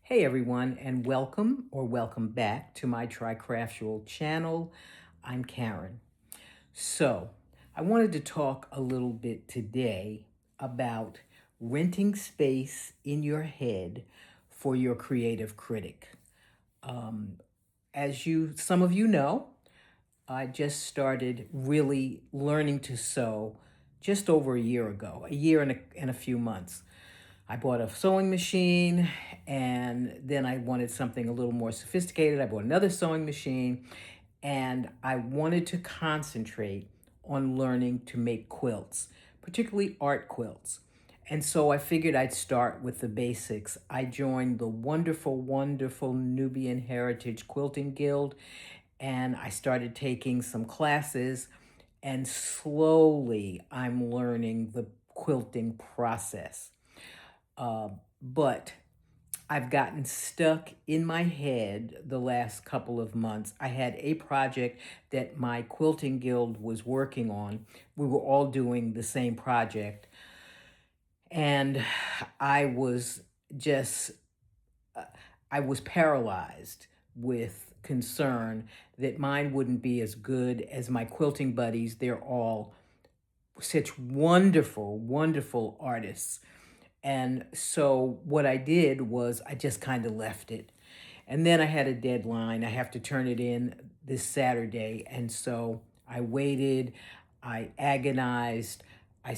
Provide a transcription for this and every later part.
Hey everyone, and welcome back to my Tricraftual channel. I'm Karen. So, I wanted to talk a little bit today about renting space in your head for your creative critic. Um, some of you know, I just started really learning to sew just over a year ago, a year and a few months. I bought a sewing machine and then I wanted something a little more sophisticated. I bought another sewing machine and I wanted to concentrate on learning to make quilts, particularly art quilts. And so I figured I'd start with the basics. I joined the wonderful Nubian Heritage Quilting Guild and I started taking some classes and slowly I'm learning the quilting process. But I've gotten stuck in my head the last couple of months. I had a project that my quilting guild was working on. We were all doing the same project. And I was just, uh, I was paralyzed with concern that mine wouldn't be as good as my quilting buddies. They're all such wonderful artists. And so what I did was I just kind of left it. And then I had a deadline. I have to turn it in this Saturday. And so I waited, I agonized, I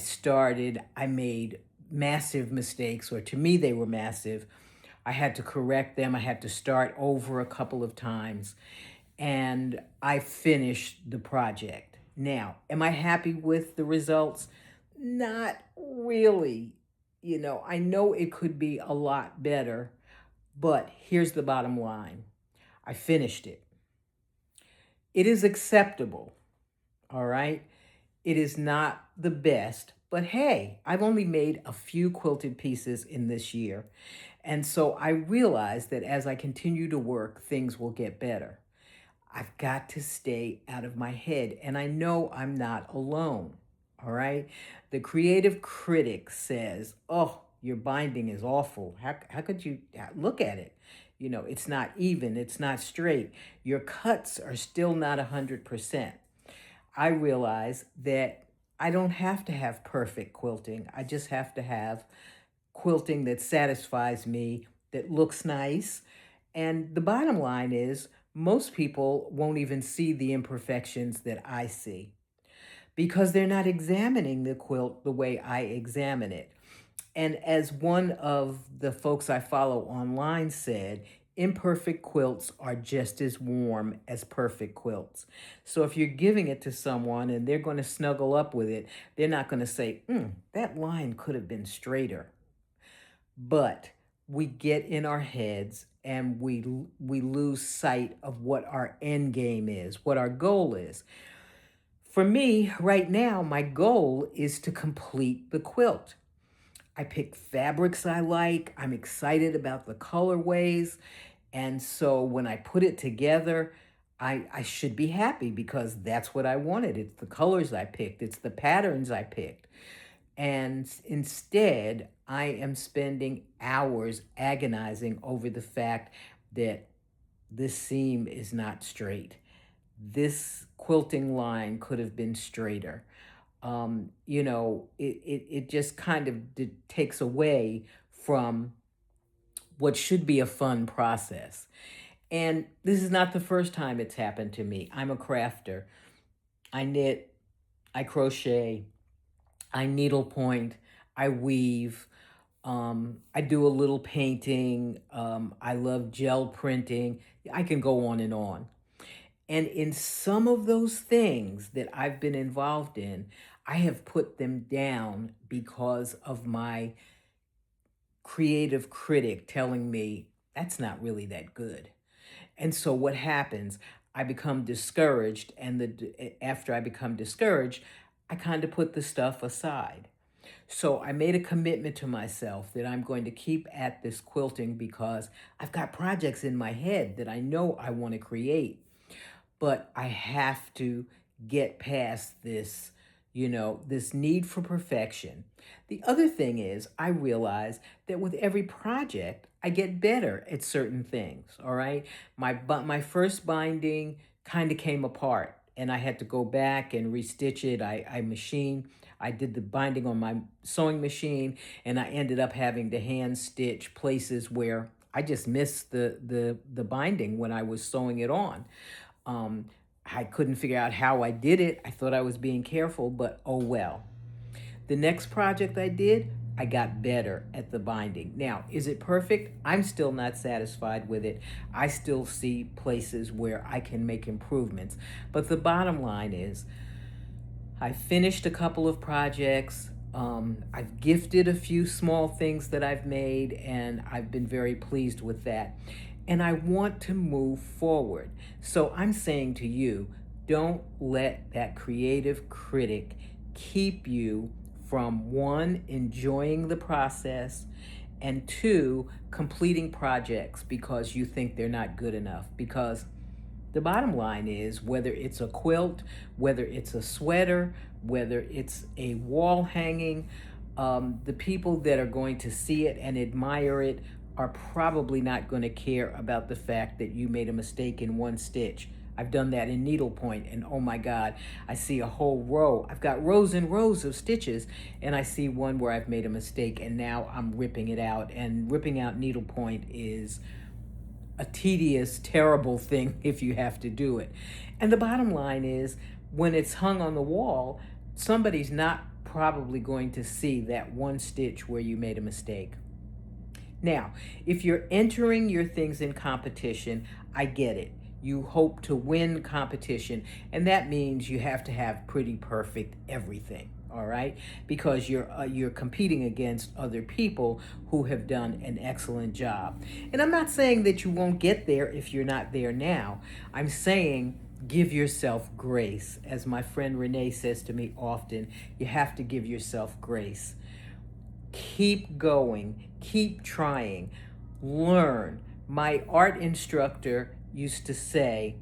made massive mistakes, or to me, they were massive. I had to correct them. I had to start over a couple of times. And I finished the project. Now, am I happy with the results? Not really. I know it could be a lot better, but here's the bottom line. I finished it. It is acceptable, all right? It is not the best, but hey, I've only made a few quilted pieces in this year. And so I realized that as I continue to work, things will get better. I've got to stay out of my head, and I know I'm not alone. All right. The creative critic says, "Oh, your binding is awful. How could you look at it? It's not even, it's not straight. Your cuts are still not 100%." I realize that I don't have to have perfect quilting. I just have to have quilting that satisfies me, that looks nice. And the bottom line is, most people won't even see the imperfections that I see because they're not examining the quilt the way I examine it. And as one of the folks I follow online said, imperfect quilts are just as warm as perfect quilts. So if you're giving it to someone and they're going to snuggle up with it, they're not going to say, that line could have been straighter. But we get in our heads and we lose sight of what our end game is, what our goal is. For me, right now, my goal is to complete the quilt. I pick fabrics I like. I'm excited about the colorways. And so when I put it together, I should be happy because that's what I wanted. It's the colors I picked, it's the patterns I picked. And instead, I am spending hours agonizing over the fact that this seam is not straight. This quilting line could have been straighter. It just kind of takes away from what should be a fun process. And this is not the first time it's happened to me. I'm a crafter. I knit, I crochet, I needlepoint, I weave, I do a little painting. I love gel printing. I can go on and on. And in some of those things that I've been involved in, I have put them down because of my creative critic telling me that's not really that good. And so what happens? I become discouraged, and after I become discouraged, I kind of put the stuff aside. So I made a commitment to myself that I'm going to keep at this quilting because I've got projects in my head that I know I want to create, but I have to get past this, this need for perfection. The other thing is, I realize that with every project, I get better at certain things, all right? My first binding kind of came apart and I had to go back and restitch it. I did the binding on my sewing machine and I ended up having to hand stitch places where I just missed the binding when I was sewing it on. Um, I couldn't figure out how I did it. I thought I was being careful, but oh well. The next project I did, I got better at the binding. Now, is it perfect? I'm still not satisfied with it. I still see places where I can make improvements. But the bottom line is, I finished a couple of projects. I've gifted a few small things that I've made, and I've been very pleased with that. And I want to move forward. So I'm saying to you, don't let that creative critic keep you from one, enjoying the process, and two, completing projects because you think they're not good enough. Because the bottom line is, whether it's a quilt, whether it's a sweater, whether it's a wall hanging, the people that are going to see it and admire it are probably not going to care about the fact that you made a mistake in one stitch. I've done that in needlepoint, and oh my God, I see a whole row. I've got rows and rows of stitches, and I see one where I've made a mistake, and now I'm ripping it out. And ripping out needlepoint is a tedious, terrible thing if you have to do it. And the bottom line is, when it's hung on the wall, somebody's not probably going to see that one stitch where you made a mistake. Now, if you're entering your things in competition, I get it. You hope to win competition, and that means you have to have pretty perfect everything, all right? Because you're competing against other people who have done an excellent job. And I'm not saying that you won't get there if you're not there now. I'm saying give yourself grace. As my friend Renee says to me often, you have to give yourself grace. Keep going, keep trying, learn. My art instructor used to say,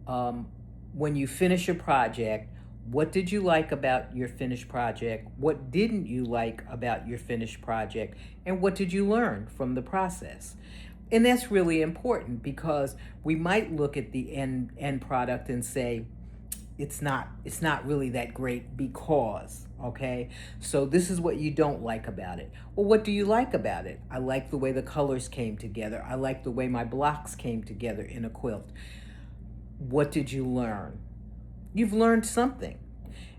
when you finish a project, what did you like about your finished project? What didn't you like about your finished project? And what did you learn from the process? And that's really important because we might look at the end product and say, it's not really that great because, okay? So this is what you don't like about it. Well, what do you like about it? I like the way the colors came together. I like the way my blocks came together in a quilt. What did you learn? You've learned something.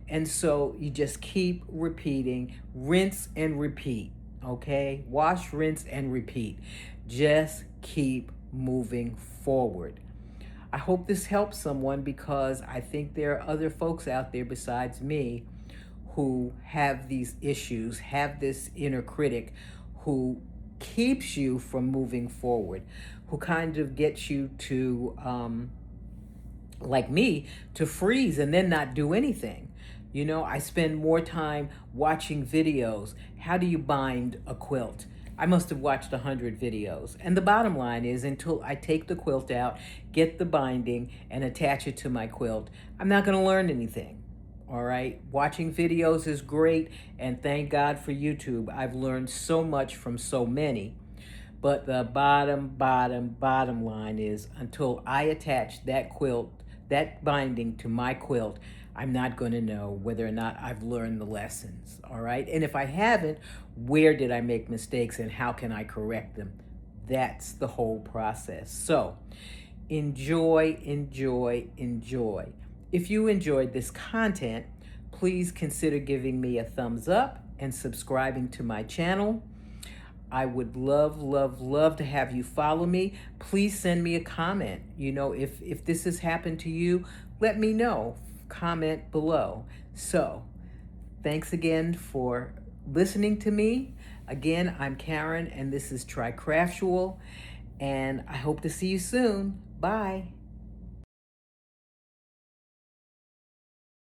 And so you just keep repeating, rinse and repeat, okay? Wash, rinse, and repeat. Just keep moving forward. I hope this helps someone because I think there are other folks out there besides me who have these issues, have this inner critic who keeps you from moving forward, who kind of gets you to, like me, to freeze and then not do anything. You know, I spend more time watching videos. How do you bind a quilt? I must have watched 100 videos. And the bottom line is, until I take the quilt out, get the binding, and attach it to my quilt, I'm not going to learn anything. All right? Watching videos is great, and thank God for YouTube. I've learned so much from so many. But the bottom line is, until I attach that quilt, that binding to my quilt, I'm not going to know whether or not I've learned the lessons, all right? And if I haven't, where did I make mistakes and how can I correct them? That's the whole process. So enjoy, enjoy, enjoy. If you enjoyed this content, please consider giving me a thumbs up and subscribing to my channel. I would love to have you follow me. Please send me a comment. You know, if this has happened to you, let me know. Comment below. So, thanks again for listening to me. Again, I'm Karen, and this is Try Craftual, and I hope to see you soon. Bye.